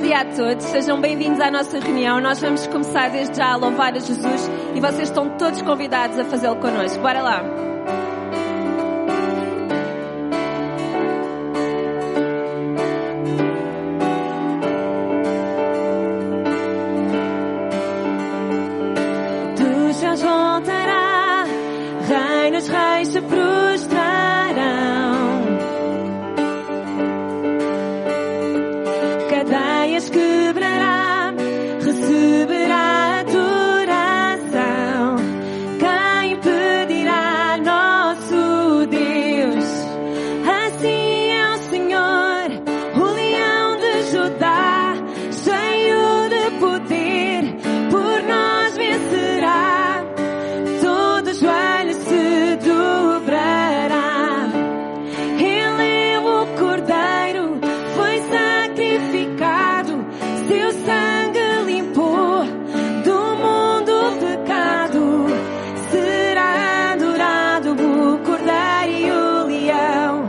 dia a todos, sejam bem-vindos à nossa reunião. Nós vamos começar desde já a louvar a Jesus e vocês estão todos convidados a fazê-lo connosco. Bora lá! Dos céus voltará, reinos, reis se prostrarão. Cadeias quebrará, receberá adoração. Quem impedirá nosso Deus? Assim é o Senhor, o leão de Judá, cheio de poder, por nós vencerá. Todo joelho se dobrará. Ele é o Cordeiro, foi sacrificado, seu sangue limpou do mundo o pecado. Será adorado o Cordeiro e o leão.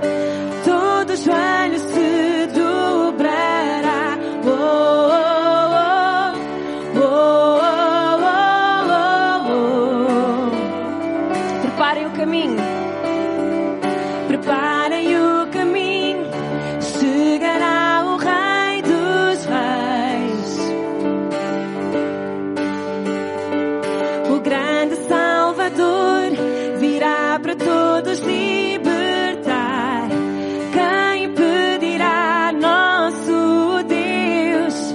Todo joelho se dobrará. Oh, oh, oh, oh, oh, oh. Preparem o caminho. Preparem o caminho. Chegará o Rei dos Reis, o grande Salvador, virá para todos libertar. Quem impedirá nosso Deus?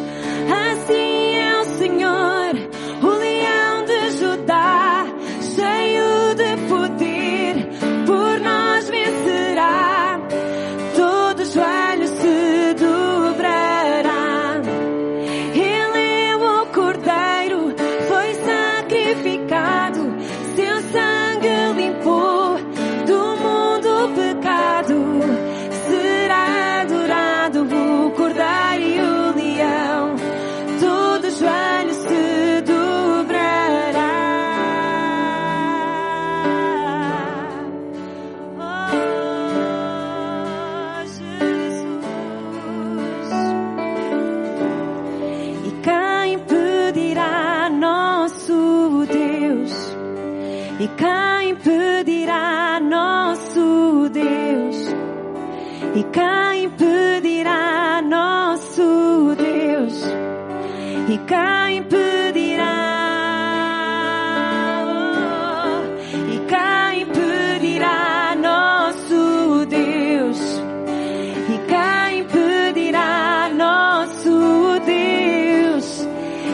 Assim é o Senhor, o leão de Judá, cheio de poder, por nós vencerá. Todo joelho se dobrará. Ele é o Cordeiro, foi sacrificado, seu sangue limpou do mundo o pecado. Será adorado o Cordeiro e o leão. Todo joelho se dobrará. Oh, Jesus. E quem impedirá nosso Deus? E quem impedirá nosso Deus? E quem impedirá nosso Deus? E quem impedirá? Oh, e quem impedirá nosso Deus? E quem impedirá nosso Deus?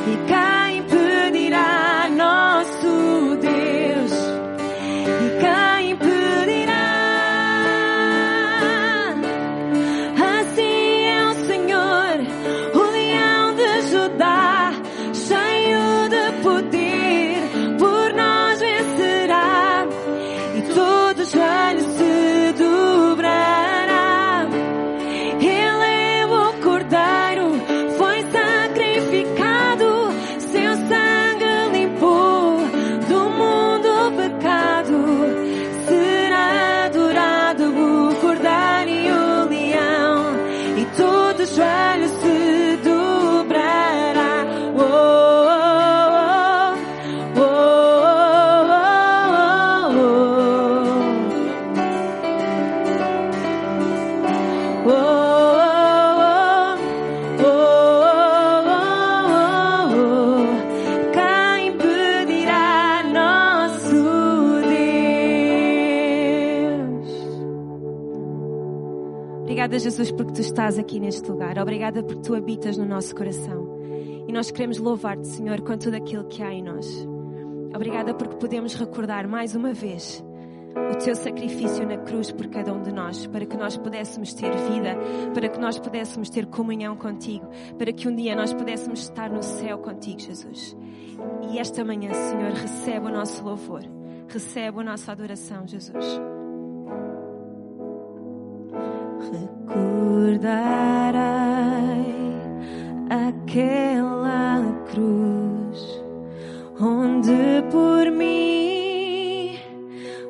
E quem impedirá nosso Deus? E quem impedirá? Assim é o Senhor, o leão de Judá, cheio de poder, por nós vencerá. E todo joelho se dobrará. Ele é o Cordeiro, foi sacrificado, seu sangue limpou do mundo o pecado. Será adorado o Cordeiro e o leão. E todo joelho se dobrará. Oh, oh, oh, oh, oh, oh, oh. Quem impedirá nosso Deus? Obrigada, Jesus, porque tu estás aqui neste lugar. Obrigada porque tu habitas no nosso coração. E nós queremos louvar-te, Senhor, com tudo aquilo que há em nós. Obrigada porque podemos recordar mais uma vez o teu sacrifício na cruz por cada um de nós, para que nós pudéssemos ter vida, para que nós pudéssemos ter comunhão contigo, para que um dia nós pudéssemos estar no céu contigo, Jesus. E esta manhã, Senhor, recebe o nosso louvor, recebe a nossa adoração, Jesus. Recordarei aquela cruz onde por mim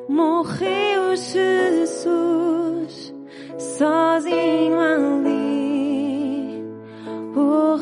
morreu Jesus, sozinho ali, o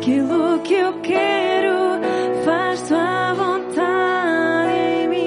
aquilo que eu quero, faz tua vontade em mim.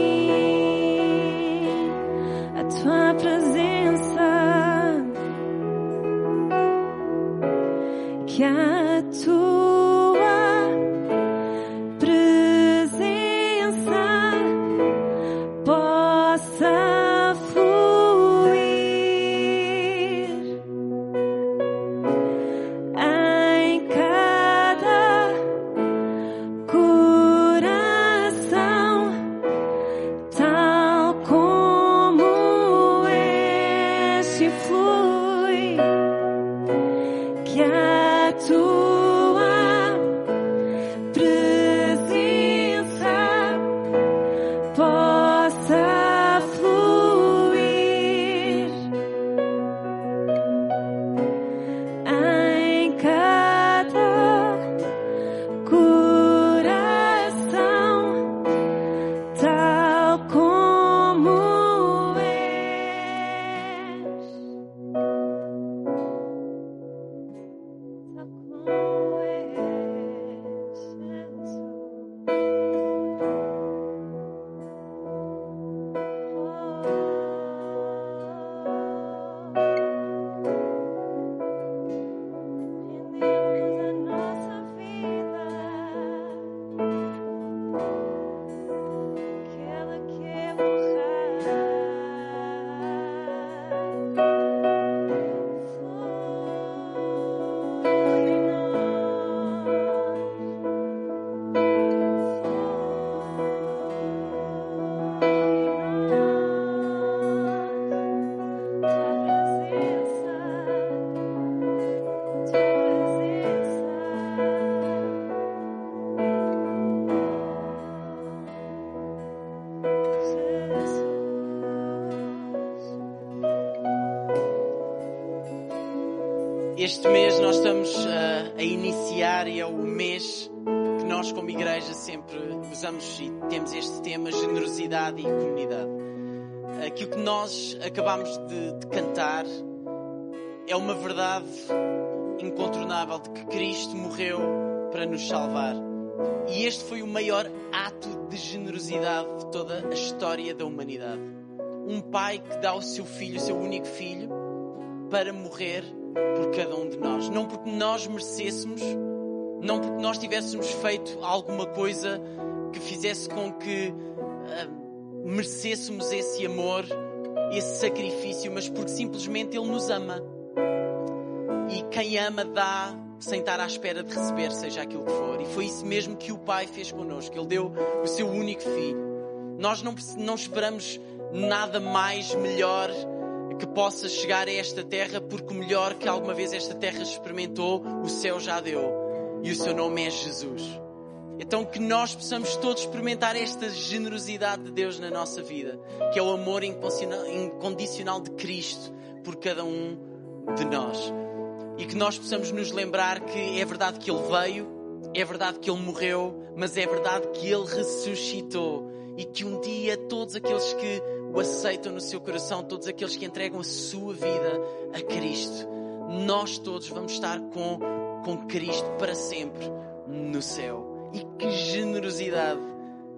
Este mês nós estamos a iniciar e é o mês que nós como igreja sempre usamos e temos este tema, generosidade e comunidade. Aquilo que nós acabamos de cantar é uma verdade incontornável de que Cristo morreu para nos salvar. E este foi o maior ato de generosidade de toda a história da humanidade. Um pai que dá o seu filho, o seu único filho, para morrer por cada um de nós. Não porque nós merecêssemos, não porque nós tivéssemos feito alguma coisa que fizesse com que merecêssemos esse amor, esse sacrifício, mas porque simplesmente Ele nos ama. E quem ama dá sem estar à espera de receber, seja aquilo que for. E foi isso mesmo que o Pai fez connosco. Ele deu o seu único filho. Nós não esperamos nada mais melhor que possa chegar a esta terra, porque o melhor que alguma vez esta terra experimentou, o céu já deu. E o seu nome é Jesus. Então que nós possamos todos experimentar esta generosidade de Deus na nossa vida, que é o amor incondicional de Cristo por cada um de nós. E que nós possamos nos lembrar que é verdade que Ele veio, é verdade que Ele morreu, mas é verdade que Ele ressuscitou. E que um dia todos aqueles que o aceitam no seu coração, todos aqueles que entregam a sua vida a Cristo, nós todos vamos estar com Cristo para sempre no céu. E que generosidade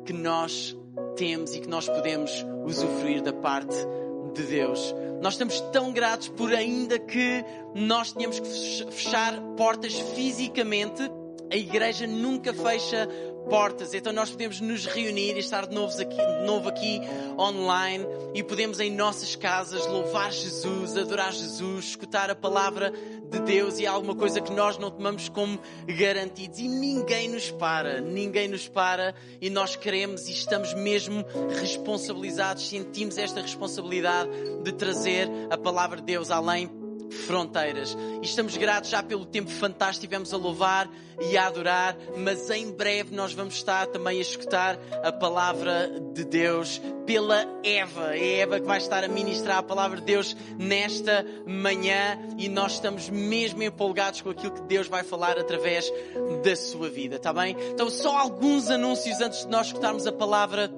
que nós temos e que nós podemos usufruir da parte de Deus. Nós estamos tão gratos por, ainda que nós tenhamos que fechar portas fisicamente, a igreja nunca fecha portas. Então nós podemos nos reunir e estar de novo aqui online e podemos em nossas casas louvar Jesus, adorar Jesus, escutar a palavra de Deus, e é alguma coisa que nós não tomamos como garantidos. E ninguém nos para e nós queremos e estamos mesmo responsabilizados, sentimos esta responsabilidade de trazer a palavra de Deus além fronteiras. E estamos gratos já pelo tempo fantástico que tivemos a louvar e a adorar, mas em breve nós vamos estar também a escutar a palavra de Deus pela Eva. É a Eva que vai estar a ministrar a palavra de Deus nesta manhã e nós estamos mesmo empolgados com aquilo que Deus vai falar através da sua vida, está bem? Então só alguns anúncios antes de nós escutarmos a palavra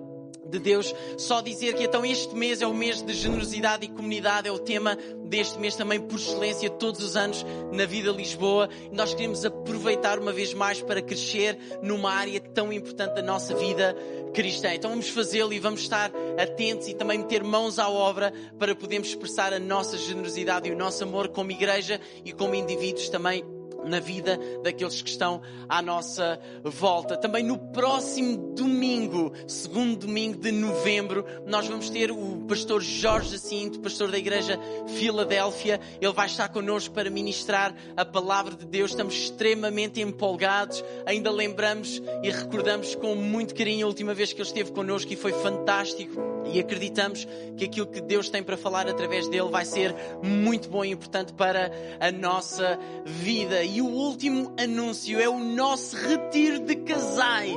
de Deus. Só dizer que então este mês é o mês de generosidade e comunidade, é o tema deste mês também por excelência todos os anos na Vida Lisboa. E nós queremos aproveitar uma vez mais para crescer numa área tão importante da nossa vida cristã. Então vamos fazê-lo e vamos estar atentos e também meter mãos à obra para podermos expressar a nossa generosidade e o nosso amor como igreja e como indivíduos também na vida daqueles que estão à nossa volta. Também no próximo domingo, segundo domingo de novembro, nós vamos ter o pastor Jorge Jacinto, pastor da igreja Filadélfia. Ele vai estar connosco para ministrar a palavra de Deus. Estamos extremamente empolgados. Ainda lembramos e recordamos com muito carinho a última vez que ele esteve connosco e foi fantástico. E acreditamos que aquilo que Deus tem para falar através dele vai ser muito bom e importante para a nossa vida. E o último anúncio é o nosso retiro de casais.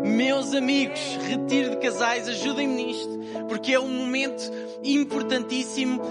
Meus amigos, retiro de casais, ajudem-me nisto, porque é um momento importantíssimo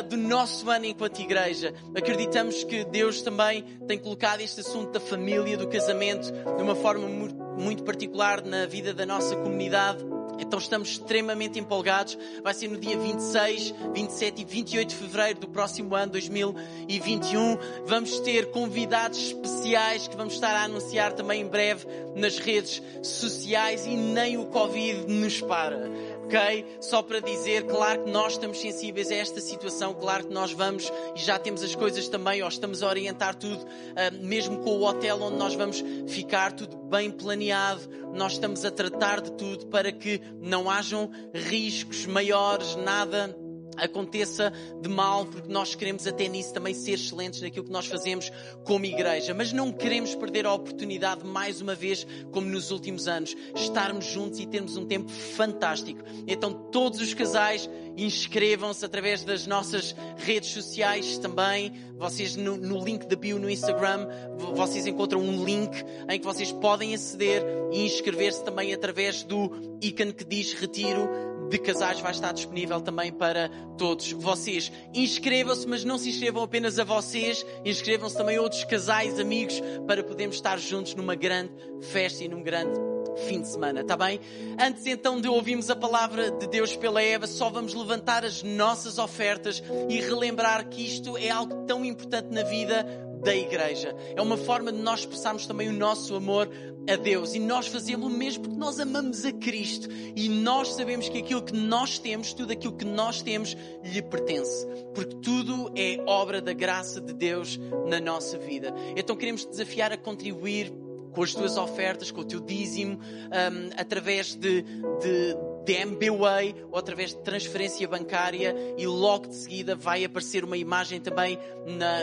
do nosso ano enquanto igreja. Acreditamos que Deus também tem colocado este assunto da família, do casamento, de uma forma muito particular na vida da nossa comunidade. Então estamos extremamente empolgados. Vai ser no dia 26, 27 e 28 de fevereiro do próximo ano, 2021. Vamos ter convidados especiais que vamos estar a anunciar também em breve nas redes sociais e nem o Covid nos para. Ok? Só para dizer, claro que nós estamos sensíveis a esta situação, claro que nós vamos e já temos as coisas também, ou estamos a orientar tudo, mesmo com o hotel onde nós vamos ficar, tudo bem planeado. Nós estamos a tratar de tudo para que não hajam riscos maiores, nada aconteça de mal, porque nós queremos até nisso também ser excelentes naquilo que nós fazemos como igreja, mas não queremos perder a oportunidade mais uma vez, como nos últimos anos, estarmos juntos e termos um tempo fantástico. Então todos os casais inscrevam-se através das nossas redes sociais também. Vocês no link da bio no Instagram, vocês encontram um link em que vocês podem aceder e inscrever-se também através do ícone que diz Retiro de casais vai estar disponível também para todos vocês. Inscrevam-se, mas não se inscrevam apenas a vocês, inscrevam-se também a outros casais, amigos, para podermos estar juntos numa grande festa e num grande fim de semana, está bem? Antes então de ouvirmos a palavra de Deus pela Eva, só vamos levantar as nossas ofertas e relembrar que isto é algo tão importante na vida da igreja. É uma forma de nós expressarmos também o nosso amor a Deus, e nós fazemos o mesmo porque nós amamos a Cristo e nós sabemos que aquilo que nós temos, tudo aquilo que nós temos, lhe pertence, porque tudo é obra da graça de Deus na nossa vida. Então queremos te desafiar a contribuir com as tuas ofertas, com o teu dízimo, através de MBWay ou através de transferência bancária, e logo de seguida vai aparecer uma imagem também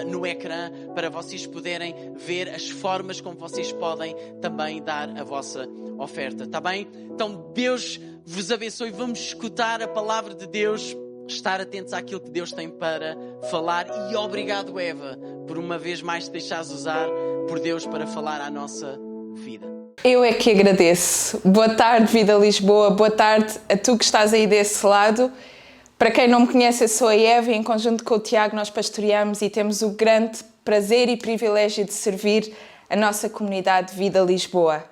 no ecrã para vocês poderem ver as formas como vocês podem também dar a vossa oferta, está bem? Então Deus vos abençoe, vamos escutar a palavra de Deus, estar atentos àquilo que Deus tem para falar, e obrigado, Eva, por uma vez mais te deixares usar por Deus para falar à nossa vida. Eu é que agradeço. Boa tarde, Vida Lisboa. Boa tarde a tu que estás aí desse lado. Para quem não me conhece, eu sou a Eva e em conjunto com o Tiago nós pastoreamos e temos o grande prazer e privilégio de servir a nossa comunidade Vida Lisboa.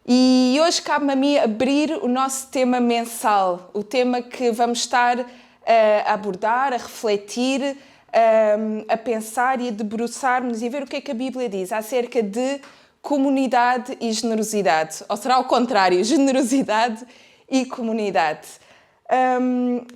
E hoje cabe-me a mim abrir o nosso tema mensal, o tema que vamos estar a abordar, a refletir, a pensar e a debruçar-nos e ver o que é que a Bíblia diz acerca de comunidade e generosidade. Ou será ao contrário, generosidade e comunidade.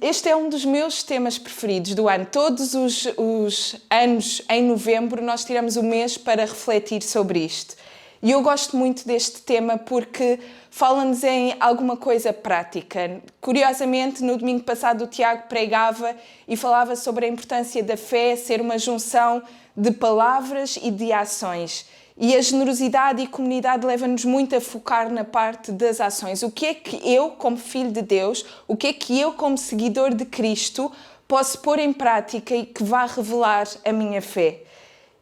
Este é um dos meus temas preferidos do ano. Todos os anos, em novembro, nós tiramos um mês para refletir sobre isto. E eu gosto muito deste tema porque fala-nos em alguma coisa prática. Curiosamente, no domingo passado o Tiago pregava e falava sobre a importância da fé ser uma junção de palavras e de ações. E a generosidade e comunidade leva-nos muito a focar na parte das ações. O que é que eu, como filho de Deus, o que é que eu, como seguidor de Cristo, posso pôr em prática e que vá revelar a minha fé?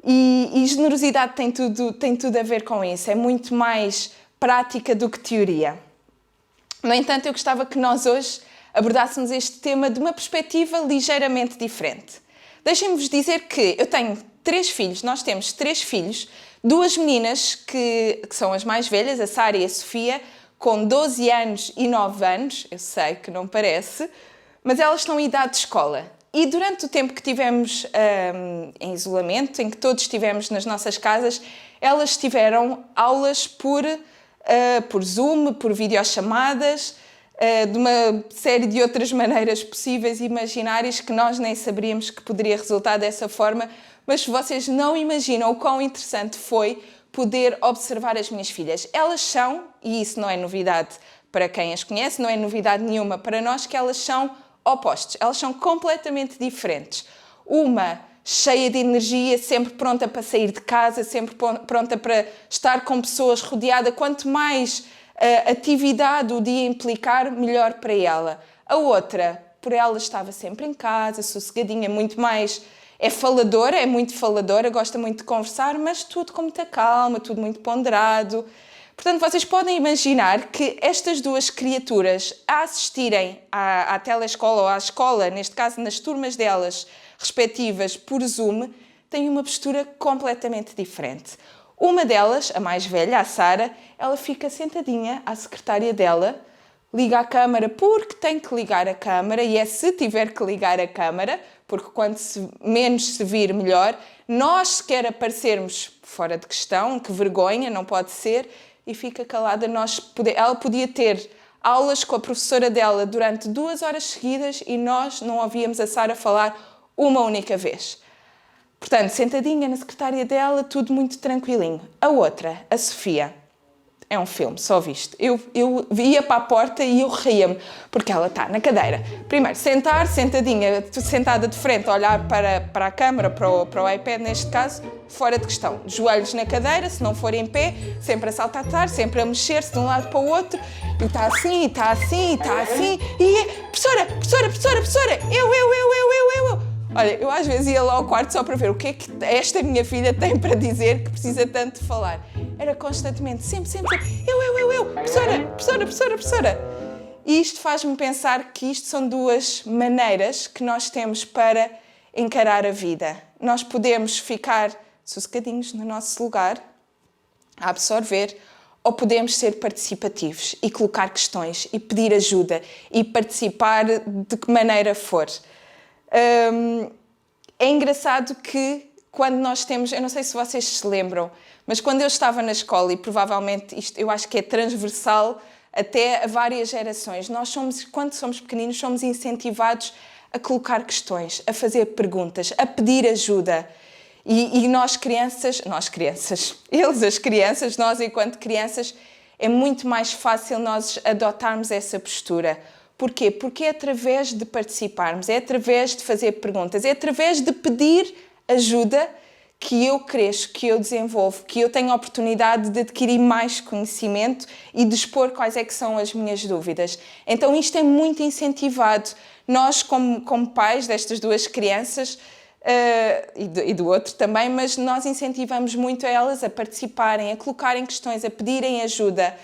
E generosidade tem tudo a ver com isso. É muito mais prática do que teoria. No entanto, eu gostava que nós hoje abordássemos este tema de uma perspectiva ligeiramente diferente. Deixem-me-vos dizer que eu tenho 3 filhos, nós temos 3 filhos, 2 meninas que são as mais velhas, a Sara e a Sofia, com 12 anos e 9 anos, eu sei que não parece, mas elas estão em idade de escola. E durante o tempo que tivemos em isolamento, em que todos estivemos nas nossas casas, elas tiveram aulas por Zoom, por videochamadas, de uma série de outras maneiras possíveis e imaginárias que nós nem saberíamos que poderia resultar dessa forma, mas vocês não imaginam o quão interessante foi poder observar as minhas filhas. Elas são, e isso não é novidade para quem as conhece, não é novidade nenhuma para nós, que elas são opostos. Elas são completamente diferentes. Uma cheia de energia, sempre pronta para sair de casa, sempre pronta para estar com pessoas, rodeada. Quanto mais atividade o dia implicar, melhor para ela. A outra, por ela, estava sempre em casa, sossegadinha, muito mais... É faladora, é muito faladora, gosta muito de conversar, mas tudo com muita calma, tudo muito ponderado. Portanto, vocês podem imaginar que estas 2 criaturas, a assistirem à telescola ou à escola, neste caso nas turmas delas respectivas por Zoom, têm uma postura completamente diferente. Uma delas, a mais velha, a Sara, ela fica sentadinha à secretária dela, liga a câmara porque tem que ligar a câmara, e é se tiver que ligar a câmara, porque quanto menos se vir, melhor. Nós, se quer aparecermos fora de questão, que vergonha, não pode ser, e fica calada. Ela podia ter aulas com a professora dela durante 2 horas seguidas e nós não ouvíamos a Sara falar uma única vez. Portanto, sentadinha na secretária dela, tudo muito tranquilinho. A outra, a Sofia, é um filme, só visto. Eu ia para a porta e eu ria-me, porque ela está na cadeira. Primeiro, sentadinha, sentada de frente, a olhar para a câmara, para o iPad neste caso, fora de questão. Joelhos na cadeira, se não for em pé, sempre a saltar, sempre a mexer-se de um lado para o outro. E está assim, e está assim, e está assim. E professora, eu. Olha, eu às vezes ia lá ao quarto só para ver o que é que esta minha filha tem para dizer que precisa tanto de falar. Era constantemente, sempre, eu, professora. E isto faz-me pensar que isto são duas maneiras que nós temos para encarar a vida. Nós podemos ficar sossegadinhos no nosso lugar, a absorver, ou podemos ser participativos e colocar questões e pedir ajuda e participar de que maneira for. É engraçado que quando nós temos, eu não sei se vocês se lembram, mas quando eu estava na escola, e provavelmente isto eu acho que é transversal até a várias gerações, quando somos pequeninos, somos incentivados a colocar questões, a fazer perguntas, a pedir ajuda. E nós crianças, eles as crianças, nós enquanto crianças, é muito mais fácil nós adotarmos essa postura. Porquê? Porque é através de participarmos, é através de fazer perguntas, é através de pedir ajuda que eu cresço, que eu desenvolvo, que eu tenho a oportunidade de adquirir mais conhecimento e de expor quais é que são as minhas dúvidas. Então isto é muito incentivado. Nós, como pais destas duas crianças, e do outro também, mas nós incentivamos muito elas a participarem, a colocarem questões, a pedirem ajuda.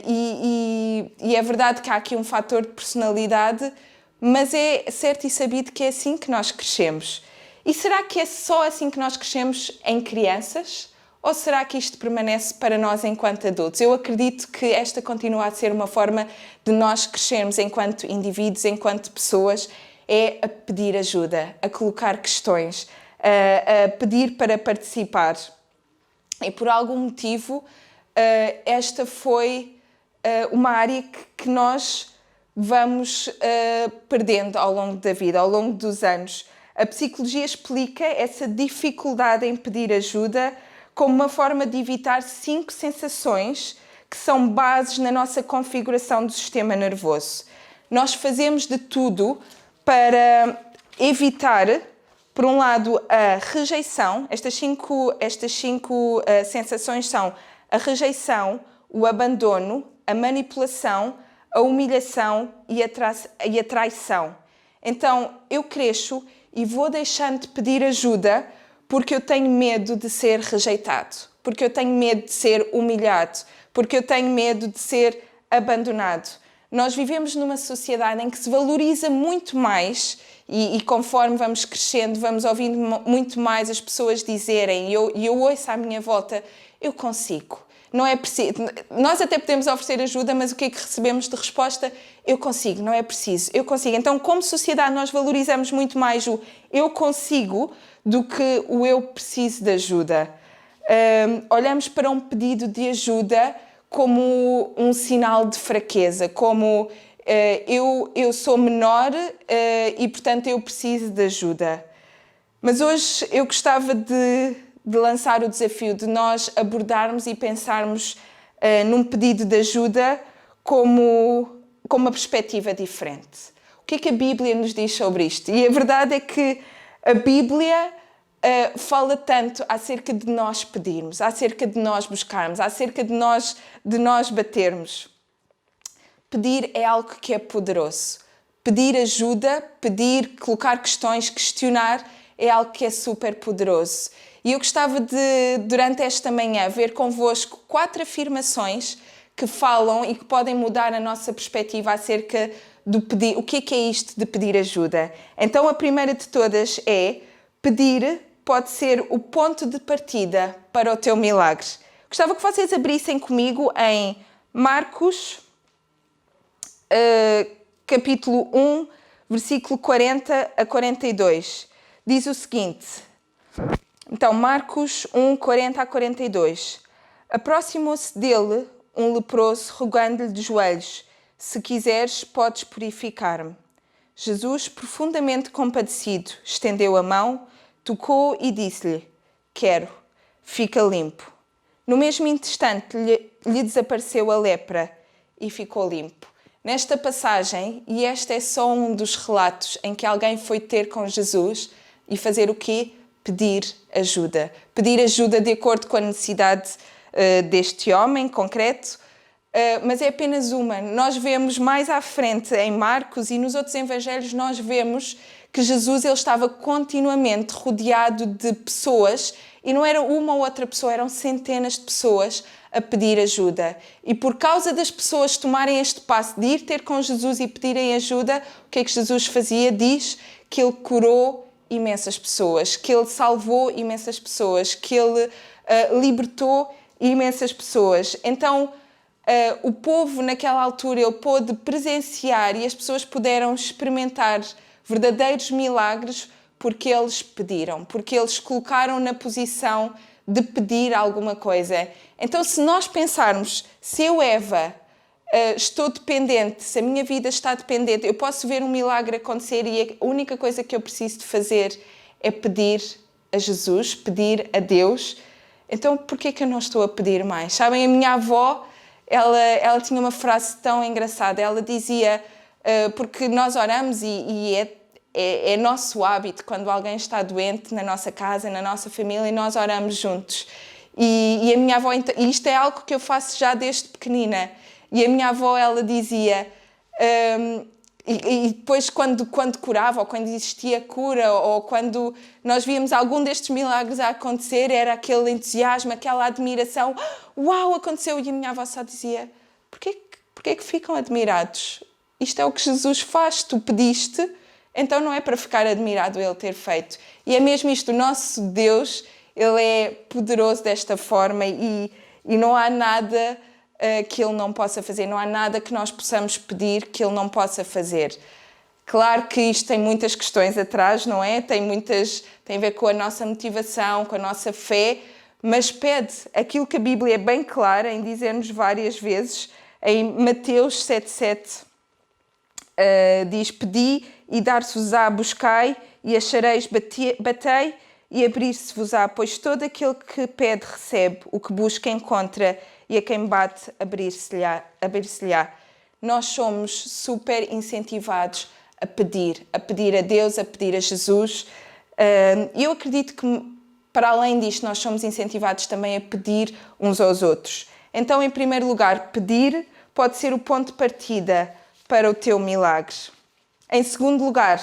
E é verdade que há aqui um fator de personalidade, mas é certo e sabido que é assim que nós crescemos. E será que é só assim que nós crescemos em crianças? Ou será que isto permanece para nós enquanto adultos? Eu acredito que esta continua a ser uma forma de nós crescermos enquanto indivíduos, enquanto pessoas, é a pedir ajuda, a colocar questões, a pedir para participar. E por algum motivo, esta foi uma área que nós vamos perdendo ao longo da vida, ao longo dos anos. A psicologia explica essa dificuldade em pedir ajuda como uma forma de evitar 5 sensações que são bases na nossa configuração do sistema nervoso. Nós fazemos de tudo para evitar, por um lado, a rejeição. Estas cinco sensações são a rejeição, o abandono, a manipulação, a humilhação e a traição. Então, eu cresço e vou deixando de pedir ajuda porque eu tenho medo de ser rejeitado, porque eu tenho medo de ser humilhado, porque eu tenho medo de ser abandonado. Nós vivemos numa sociedade em que se valoriza muito mais e conforme vamos crescendo, vamos ouvindo muito mais as pessoas dizerem, e eu ouço à minha volta, eu consigo. Não é preciso. Nós até podemos oferecer ajuda, mas o que é que recebemos de resposta? Eu consigo, não é preciso, eu consigo. Então, como sociedade, nós valorizamos muito mais o eu consigo do que o eu preciso de ajuda. Olhamos para um pedido de ajuda como um sinal de fraqueza, como eu sou menor e, portanto, eu preciso de ajuda. Mas hoje eu gostava de lançar o desafio de nós abordarmos e pensarmos num pedido de ajuda com uma perspectiva diferente. O que é que a Bíblia nos diz sobre isto? E a verdade é que a Bíblia fala tanto acerca de nós pedirmos, acerca de nós buscarmos, acerca de nós batermos. Pedir é algo que é poderoso. Pedir ajuda, colocar questões, questionar, é algo que é super poderoso. E eu gostava de, durante esta manhã, ver convosco 4 afirmações que falam e que podem mudar a nossa perspectiva acerca do pedir. O que é isto de pedir ajuda? Então, a primeira de todas é: pedir pode ser o ponto de partida para o teu milagre. Gostava que vocês abrissem comigo em Marcos, capítulo 1, versículo 40 a 42. Diz o seguinte... Então, Marcos 1, 40 a 42. Aproximou-se dele um leproso, rogando-lhe de joelhos: se quiseres, podes purificar-me. Jesus, profundamente compadecido, estendeu a mão, tocou e disse-lhe: quero, fica limpo. No mesmo instante lhe desapareceu a lepra e ficou limpo. Nesta passagem, e este é só um dos relatos em que alguém foi ter com Jesus e fazer o quê? Pedir ajuda. Pedir ajuda de acordo com a necessidade deste homem concreto, mas é apenas uma. Nós vemos mais à frente em Marcos e nos outros evangelhos nós vemos que Jesus ele estava continuamente rodeado de pessoas, e não era uma ou outra pessoa, eram centenas de pessoas a pedir ajuda. E por causa das pessoas tomarem este passo de ir ter com Jesus e pedirem ajuda, o que é que Jesus fazia? Diz que ele curou imensas pessoas, que ele salvou imensas pessoas, que ele libertou imensas pessoas. Então, o povo naquela altura ele pôde presenciar e as pessoas puderam experimentar verdadeiros milagres porque eles pediram, porque eles colocaram na posição de pedir alguma coisa. Então, se nós pensarmos, se eu, Eva, estou dependente, se a minha vida está dependente, eu posso ver um milagre acontecer e a única coisa que eu preciso de fazer é pedir a Jesus, pedir a Deus. Então, por que eu não estou a pedir mais? Sabem, a minha avó, ela tinha uma frase tão engraçada. Ela dizia, porque nós oramos e é nosso hábito, quando alguém está doente na nossa casa, na nossa família, nós oramos juntos. E a minha avó, e isto é algo que eu faço já desde pequenina, e a minha avó, ela dizia, e depois quando curava, ou quando existia cura, ou quando nós víamos algum destes milagres a acontecer, era aquele entusiasmo, aquela admiração, uau, aconteceu, e a minha avó só dizia, porquê que ficam admirados? Isto é o que Jesus faz, tu pediste, então não é para ficar admirado ele ter feito. E é mesmo isto, o nosso Deus, ele é poderoso desta forma e não há nada que ele não possa fazer, não há nada que nós possamos pedir que ele não possa fazer. Claro que isto tem muitas questões atrás, não é? Tem a ver com a nossa motivação, com a nossa fé, mas pede aquilo que a Bíblia é bem clara em dizer-nos várias vezes, em Mateus 7,7, diz, pedi e dar-se-vos-á, buscai e achareis, batei e abrir-se-vos-á, pois todo aquele que pede recebe, o que busca encontra e a quem bate abrir-se-lhe-á. Nós somos super incentivados a pedir a Deus, a pedir a Jesus. E eu acredito que, para além disto, nós somos incentivados também a pedir uns aos outros. Então, em primeiro lugar, pedir pode ser o ponto de partida para o teu milagre. Em segundo lugar,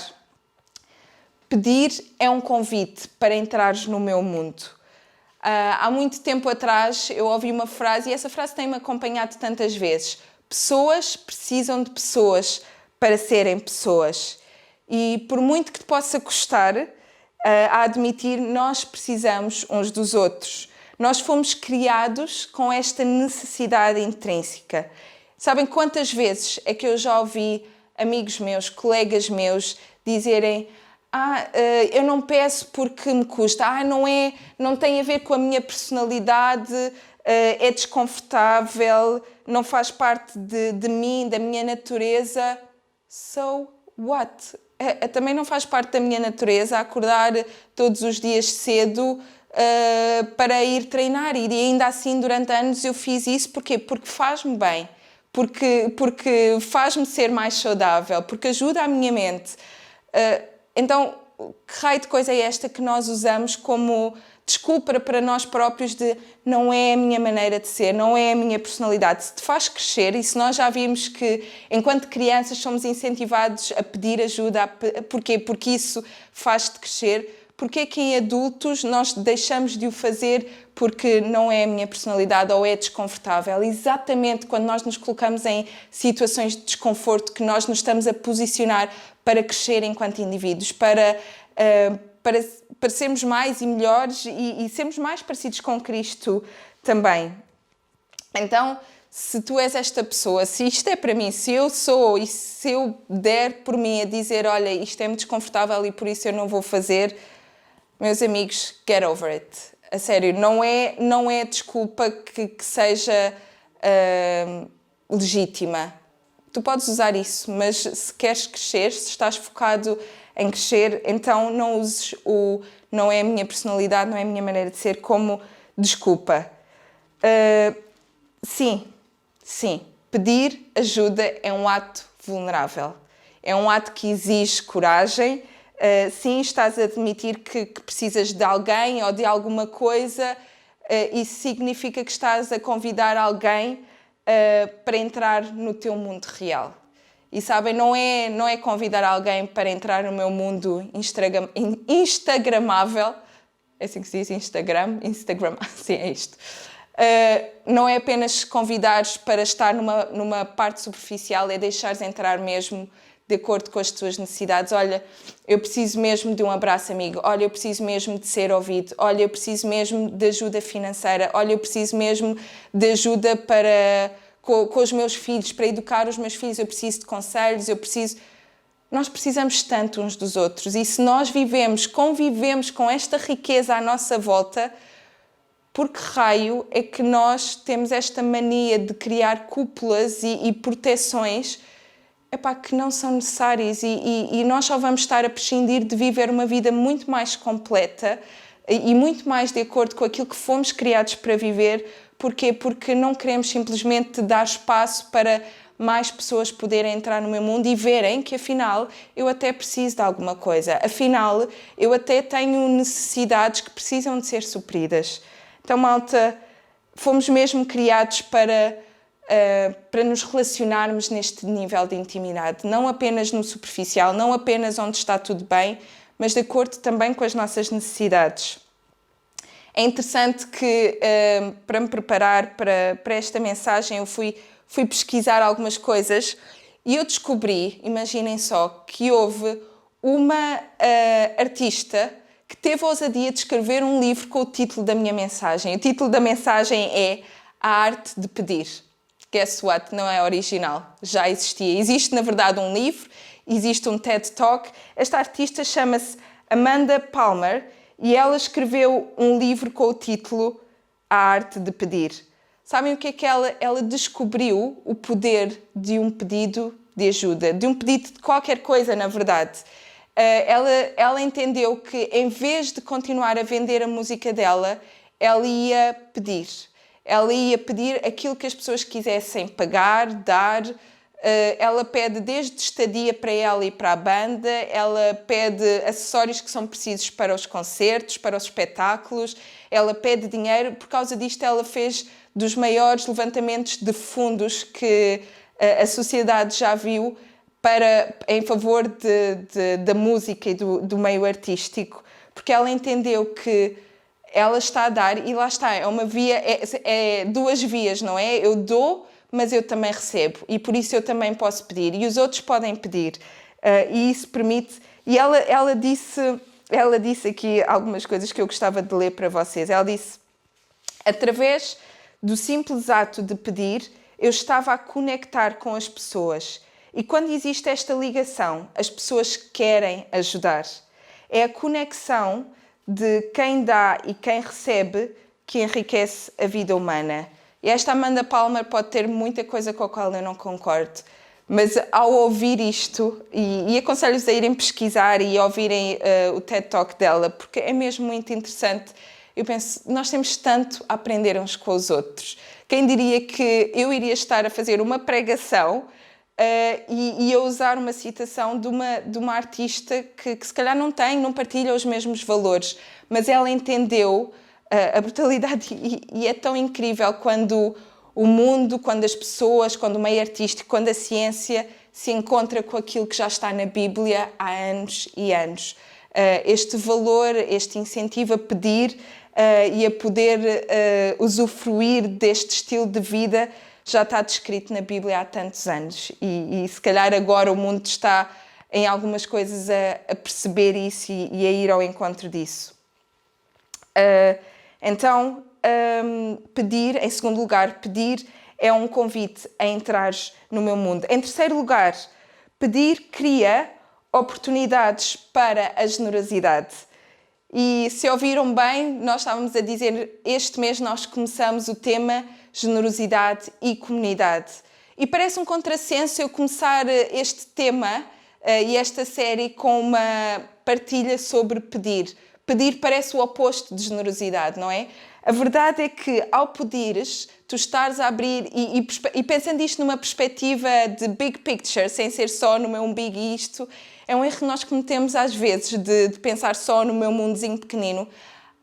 pedir é um convite para entrares no meu mundo. Há muito tempo atrás eu ouvi uma frase, e essa frase tem-me acompanhado tantas vezes. Pessoas precisam de pessoas para serem pessoas. E por muito que te possa custar a admitir, nós precisamos uns dos outros. Nós fomos criados com esta necessidade intrínseca. Sabem quantas vezes é que eu já ouvi amigos meus, colegas meus, dizerem eu não peço porque me custa, não tem a ver com a minha personalidade, é desconfortável, não faz parte de mim, da minha natureza. So what? Também não faz parte da minha natureza acordar todos os dias cedo para ir treinar, e ainda assim durante anos eu fiz isso. Porquê? Porque faz-me bem. Porque faz-me ser mais saudável, porque ajuda a minha mente. Então, que raio de coisa é esta que nós usamos como desculpa para nós próprios de não é a minha maneira de ser, não é a minha personalidade? Se te faz crescer, e se nós já vimos que enquanto crianças somos incentivados a pedir ajuda, porquê? Porque isso faz-te crescer. Porque é que em adultos nós deixamos de o fazer porque não é a minha personalidade ou é desconfortável? Exatamente quando nós nos colocamos em situações de desconforto que nós nos estamos a posicionar para crescer enquanto indivíduos, para sermos mais e melhores e sermos mais parecidos com Cristo também. Então, se tu és esta pessoa, se isto é para mim, se eu sou e se eu der por mim a dizer, olha, isto é-me desconfortável e por isso eu não vou fazer, meus amigos, get over it. A sério, não é desculpa que seja legítima. Tu podes usar isso, mas se queres crescer, se estás focado em crescer, então não uses não é a minha personalidade, não é a minha maneira de ser como desculpa. Sim, pedir ajuda é um ato vulnerável. É um ato que exige coragem. Sim, estás a admitir que precisas de alguém ou de alguma coisa, isso significa que estás a convidar alguém para entrar no teu mundo real. E sabem, não é convidar alguém para entrar no meu mundo instagramável. É assim que se diz? Instagram, sim, é isto. Não é apenas convidares para estar numa parte superficial, é deixares entrar mesmo de acordo com as tuas necessidades. Olha, eu preciso mesmo de um abraço amigo. Olha, eu preciso mesmo de ser ouvido. Olha, eu preciso mesmo de ajuda financeira. Olha, eu preciso mesmo de ajuda com os meus filhos, para educar os meus filhos. Eu preciso de conselhos, Nós precisamos tanto uns dos outros. E se nós convivemos com esta riqueza à nossa volta, por que raio é que nós temos esta mania de criar cúpulas e proteções que não são necessárias e nós só vamos estar a prescindir de viver uma vida muito mais completa e muito mais de acordo com aquilo que fomos criados para viver. Porquê? Porque não queremos simplesmente dar espaço para mais pessoas poderem entrar no meu mundo e verem que afinal eu até preciso de alguma coisa. Afinal, eu até tenho necessidades que precisam de ser supridas. Então, malta, fomos mesmo criados para nos relacionarmos neste nível de intimidade, não apenas no superficial, não apenas onde está tudo bem, mas de acordo também com as nossas necessidades. É interessante que, para me preparar para esta mensagem, eu fui pesquisar algumas coisas e eu descobri, imaginem só, que houve uma artista que teve a ousadia de escrever um livro com o título da minha mensagem. O título da mensagem é A Arte de Pedir. Guess what? Não é original. Já existia. Existe, na verdade, um livro, existe um TED Talk. Esta artista chama-se Amanda Palmer e ela escreveu um livro com o título A Arte de Pedir. Sabem o que é que ela descobriu? O poder de um pedido de ajuda, de um pedido de qualquer coisa, na verdade. Ela entendeu que, em vez de continuar a vender a música dela, ela ia pedir. Ela ia pedir aquilo que as pessoas quisessem pagar, dar. Ela pede desde estadia para ela e para a banda, ela pede acessórios que são precisos para os concertos, para os espetáculos, ela pede dinheiro. Por causa disto, ela fez dos maiores levantamentos de fundos que a sociedade já viu em favor da música e do meio artístico, porque ela entendeu que ela está a dar, e lá está, é uma via, é duas vias, não é? Eu dou, mas eu também recebo, e por isso eu também posso pedir, e os outros podem pedir, e isso permite. E ela disse aqui algumas coisas que eu gostava de ler para vocês. Ela disse: através do simples ato de pedir, eu estava a conectar com as pessoas. E quando existe esta ligação, as pessoas querem ajudar. É a conexão de quem dá e quem recebe que enriquece a vida humana. E esta Amanda Palmer pode ter muita coisa com a qual eu não concordo, mas ao ouvir isto, e aconselho-vos a irem pesquisar e ouvirem o TED Talk dela, porque é mesmo muito interessante. Eu penso, nós temos tanto a aprender uns com os outros. Quem diria que eu iria estar a fazer uma pregação e a usar uma citação de uma artista que se calhar não partilha os mesmos valores, mas ela entendeu a brutalidade e é tão incrível quando o mundo, quando as pessoas, quando o meio artístico, quando a ciência se encontra com aquilo que já está na Bíblia há anos e anos. Este valor, este incentivo a pedir e a poder usufruir deste estilo de vida já está descrito na Bíblia há tantos anos e se calhar agora o mundo está em algumas coisas a perceber isso e a ir ao encontro disso. Então, pedir, em segundo lugar, pedir é um convite a entrares no meu mundo. Em terceiro lugar, pedir cria oportunidades para a generosidade. E se ouviram bem, nós estávamos a dizer, este mês nós começamos o tema generosidade e comunidade. E parece um contrassenso eu começar este tema e esta série com uma partilha sobre pedir. Pedir parece o oposto de generosidade, não é? A verdade é que ao pedires, tu estares a abrir e pensando isto numa perspectiva de big picture, sem ser só no meu umbigo e isto, é um erro que nós cometemos às vezes de pensar só no meu mundozinho pequenino.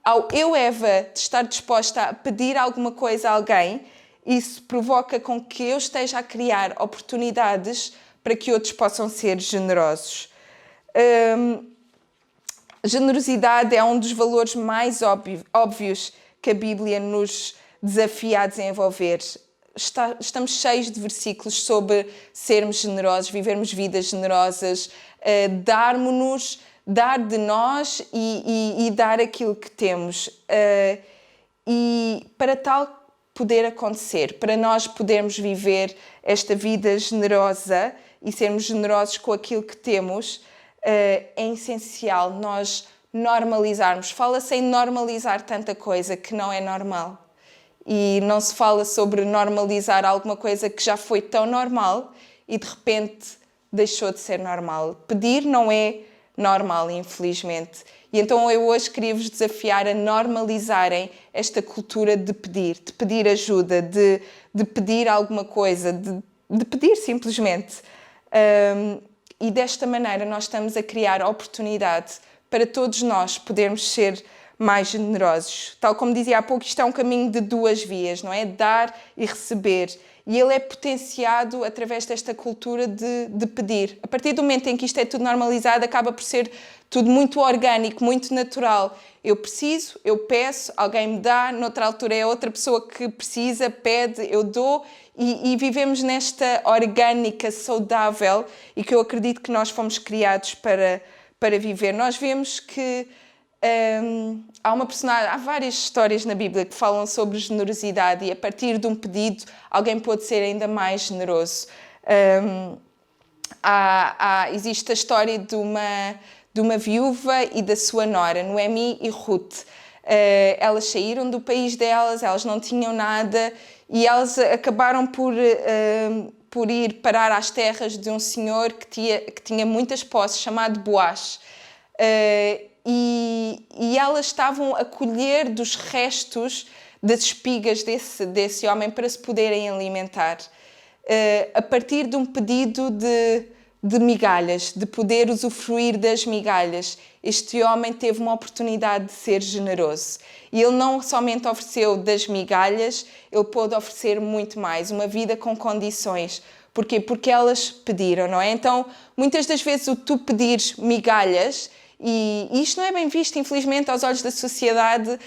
Ao eu, Eva, de estar disposta a pedir alguma coisa a alguém, isso provoca com que eu esteja a criar oportunidades para que outros possam ser generosos. Generosidade é um dos valores mais óbvios que a Bíblia nos desafia a desenvolver. Estamos cheios de versículos sobre sermos generosos, vivermos vidas generosas, dar de nós e dar aquilo que temos. E para tal poder acontecer, para nós podermos viver esta vida generosa e sermos generosos com aquilo que temos, é essencial nós normalizarmos. Fala-se em normalizar tanta coisa que não é normal. E não se fala sobre normalizar alguma coisa que já foi tão normal e de repente deixou de ser normal. Pedir não é normal, infelizmente. E então eu hoje queria vos desafiar a normalizarem esta cultura de pedir ajuda, de pedir alguma coisa, de pedir simplesmente. E desta maneira nós estamos a criar oportunidade para todos nós podermos ser mais generosos. Tal como dizia há pouco, isto é um caminho de duas vias, não é? Dar e receber. E ele é potenciado através desta cultura de pedir. A partir do momento em que isto é tudo normalizado, acaba por ser tudo muito orgânico, muito natural. Eu preciso, eu peço, alguém me dá, noutra altura é outra pessoa que precisa, pede, eu dou. E vivemos nesta orgânica saudável e que eu acredito que nós fomos criados para viver. Nós vemos que há várias histórias na Bíblia que falam sobre generosidade e a partir de um pedido alguém pode ser ainda mais generoso. Existe a história de uma viúva e da sua nora, Noemi e Ruth. Elas saíram do país delas, elas não tinham nada e elas acabaram por ir parar às terras de um senhor que tinha muitas posses, chamado Boaz. E elas estavam a colher dos restos das espigas desse homem para se poderem alimentar. A partir de um pedido de migalhas, de poder usufruir das migalhas, este homem teve uma oportunidade de ser generoso. E ele não somente ofereceu das migalhas, ele pôde oferecer muito mais, uma vida com condições. Porquê? Porque elas pediram, não é? Então, muitas das vezes, o tu pedires migalhas, e isto não é bem visto, infelizmente, aos olhos da sociedade,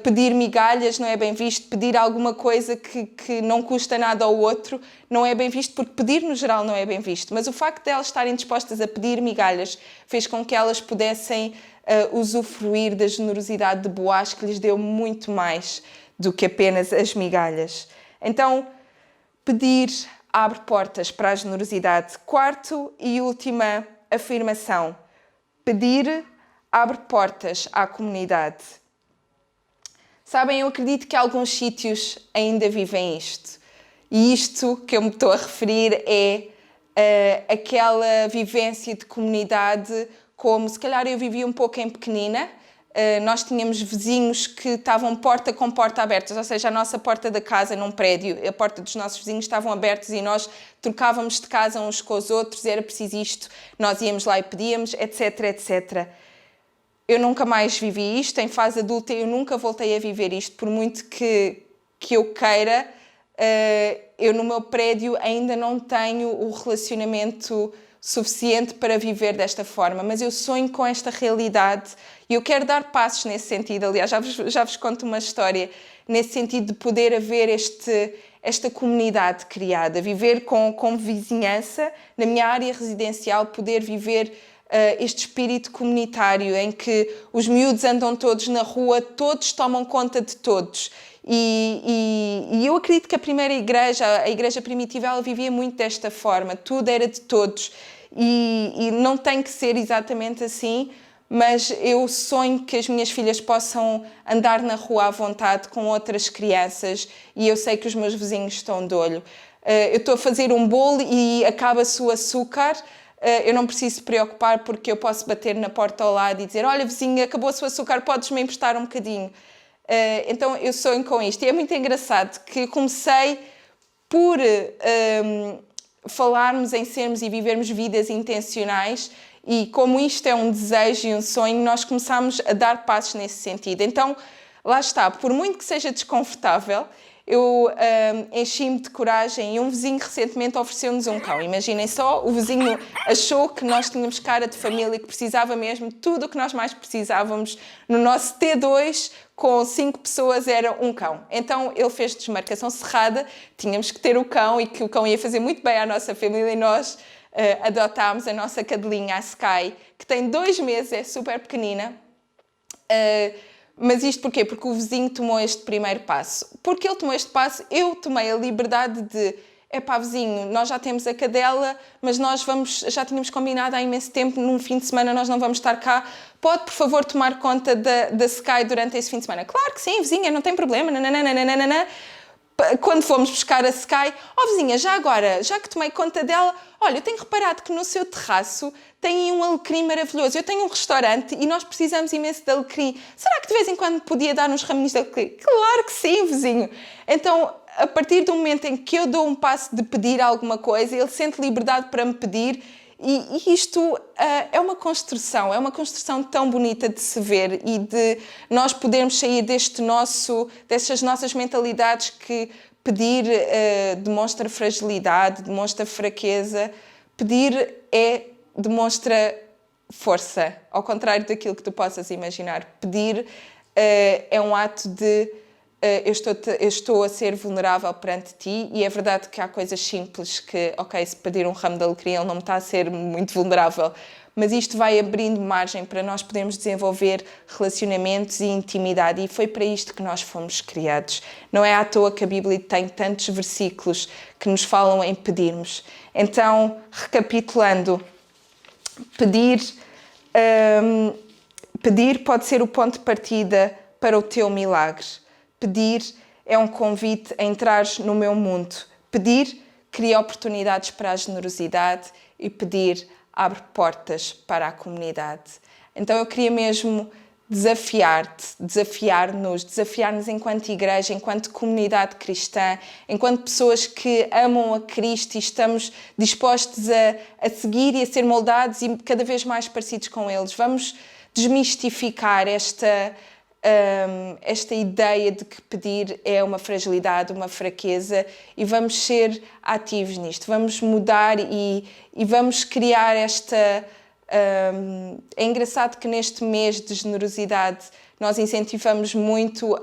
pedir migalhas não é bem visto, pedir alguma coisa que não custa nada ao outro não é bem visto, porque pedir no geral não é bem visto. Mas o facto de elas estarem dispostas a pedir migalhas fez com que elas pudessem usufruir da generosidade de Boaz, que lhes deu muito mais do que apenas as migalhas. Então, pedir abre portas para a generosidade. Quarto e última afirmação. Pedir abre portas à comunidade. Sabem, eu acredito que alguns sítios ainda vivem isto. E isto que eu me estou a referir é aquela vivência de comunidade como, se calhar, eu vivia um pouco em pequenina. Nós tínhamos vizinhos que estavam porta com porta abertas, ou seja, a nossa porta da casa num prédio, a porta dos nossos vizinhos estavam abertas e nós trocávamos de casa uns com os outros, era preciso isto, nós íamos lá e pedíamos, etc, etc. Eu nunca mais vivi isto, em fase adulta eu nunca voltei a viver isto, por muito que eu queira, eu no meu prédio ainda não tenho o relacionamento suficiente para viver desta forma, mas eu sonho com esta realidade e eu quero dar passos nesse sentido. Aliás, já vos conto uma história nesse sentido de poder haver esta comunidade criada, viver com vizinhança, na minha área residencial, poder viver este espírito comunitário em que os miúdos andam todos na rua, todos tomam conta de todos. E eu acredito que a primeira igreja, a igreja primitiva, ela vivia muito desta forma, tudo era de todos. E não tem que ser exatamente assim, mas eu sonho que as minhas filhas possam andar na rua à vontade com outras crianças e eu sei que os meus vizinhos estão de olho. Eu estou a fazer um bolo e acaba-se o açúcar, eu não preciso se preocupar porque eu posso bater na porta ao lado e dizer: olha, vizinha, acabou-se o açúcar, podes-me emprestar um bocadinho. Então eu sonho com isto. E é muito engraçado que comecei por falarmos em sermos e vivermos vidas intencionais e como isto é um desejo e um sonho, nós começamos a dar passos nesse sentido. Então, lá está, por muito que seja desconfortável, eu enchi-me de coragem e um vizinho recentemente ofereceu-nos um cão. Imaginem só, o vizinho achou que nós tínhamos cara de família, que precisava mesmo, tudo o que nós mais precisávamos no nosso T2, com 5 pessoas, era um cão. Então ele fez desmarcação cerrada, tínhamos que ter o cão e que o cão ia fazer muito bem à nossa família e nós adotámos a nossa cadelinha, a Sky, que tem 2 meses, é super pequenina. Mas isto porquê? Porque o vizinho tomou este primeiro passo. Porque ele tomou este passo, eu tomei a liberdade de epá, vizinho, nós já temos a cadela, mas nós já tínhamos combinado há imenso tempo, num fim de semana nós não vamos estar cá, pode por favor tomar conta da Sky durante esse fim de semana? Claro que sim, vizinha, não tem problema, nananana. Quando fomos buscar a Sky, vizinha, já agora, já que tomei conta dela, olha, eu tenho reparado que no seu terraço tem um alecrim maravilhoso. Eu tenho um restaurante e nós precisamos imenso de alecrim. Será que de vez em quando podia dar uns raminhos de alecrim? Claro que sim, vizinho. Então, a partir do momento em que eu dou um passo de pedir alguma coisa, ele sente liberdade para me pedir. E isto é uma construção tão bonita de se ver e de nós podermos sair destas nossas mentalidades que pedir demonstra fragilidade, demonstra fraqueza. Pedir demonstra força, ao contrário daquilo que tu possas imaginar. Pedir é um ato de eu estou a ser vulnerável perante ti e é verdade que há coisas simples que, ok, se pedir um ramo de alecrim ele não me está a ser muito vulnerável, mas isto vai abrindo margem para nós podermos desenvolver relacionamentos e intimidade e foi para isto que nós fomos criados. Não é à toa que a Bíblia tem tantos versículos que nos falam em pedirmos. Então, recapitulando, pedir pode ser o ponto de partida para o teu milagre. Pedir é um convite a entrar no meu mundo. Pedir cria oportunidades para a generosidade e pedir abre portas para a comunidade. Então eu queria mesmo desafiar-nos enquanto igreja, enquanto comunidade cristã, enquanto pessoas que amam a Cristo e estamos dispostos a seguir e a ser moldados e cada vez mais parecidos com eles. Vamos desmistificar esta ideia de que pedir é uma fragilidade, uma fraqueza e vamos ser ativos nisto, vamos mudar e vamos criar esta... É engraçado que neste mês de generosidade nós incentivamos muito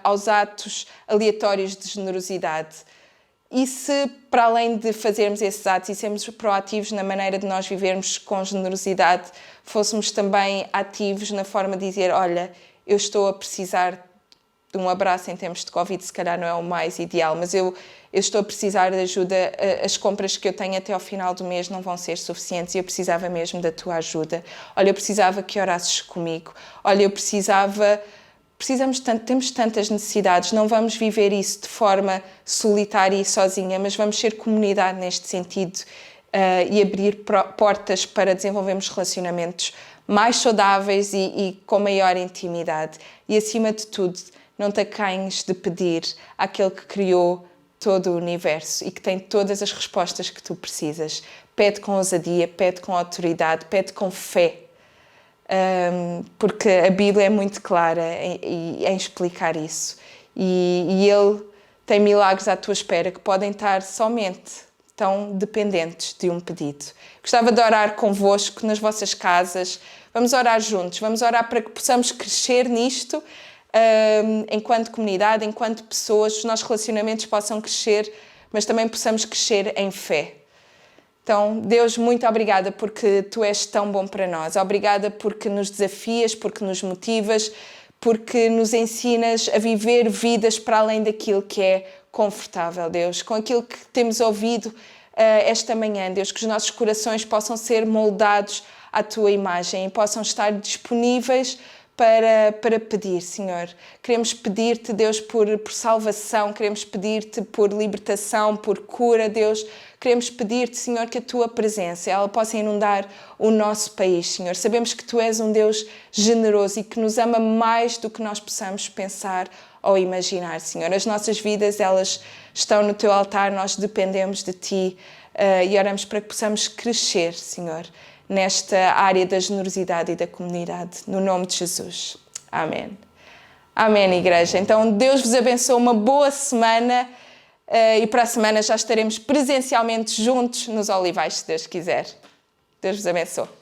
aos atos aleatórios de generosidade. E se, para além de fazermos esses atos e sermos proativos na maneira de nós vivermos com generosidade, fôssemos também ativos na forma de dizer, olha, eu estou a precisar de um abraço em tempos de Covid, se calhar não é o mais ideal, mas eu estou a precisar de ajuda, as compras que eu tenho até ao final do mês não vão ser suficientes e eu precisava mesmo da tua ajuda. Olha, eu precisava que orasses comigo. Olha, temos tantas necessidades, não vamos viver isso de forma solitária e sozinha, mas vamos ser comunidade neste sentido e abrir portas para desenvolvermos relacionamentos mais saudáveis e com maior intimidade. E, acima de tudo, não te acanhes de pedir àquele que criou todo o universo e que tem todas as respostas que tu precisas. Pede com ousadia, pede com autoridade, pede com fé. Porque a Bíblia é muito clara em explicar isso. E Ele tem milagres à tua espera que podem estar somente tão dependentes de um pedido. Gostava de orar convosco nas vossas casas. Vamos orar juntos, vamos orar para que possamos crescer nisto enquanto comunidade, enquanto pessoas, os nossos relacionamentos possam crescer, mas também possamos crescer em fé. Então, Deus, muito obrigada porque Tu és tão bom para nós. Obrigada porque nos desafias, porque nos motivas, porque nos ensinas a viver vidas para além daquilo que é confortável, Deus. Com aquilo que temos ouvido esta manhã, Deus, que os nossos corações possam ser moldados à Tua imagem e possam estar disponíveis para pedir, Senhor. Queremos pedir-te, Deus, por salvação, queremos pedir-te por libertação, por cura, Deus. Queremos pedir-te, Senhor, que a Tua presença ela possa inundar o nosso país, Senhor. Sabemos que Tu és um Deus generoso e que nos ama mais do que nós possamos pensar ou imaginar, Senhor. As nossas vidas, elas estão no Teu altar, nós dependemos de Ti e oramos para que possamos crescer, Senhor, nesta área da generosidade e da comunidade. No nome de Jesus. Amém. Amém, igreja. Então, Deus vos abençoe, uma boa semana e para a semana já estaremos presencialmente juntos nos Olivais, se Deus quiser. Deus vos abençoe.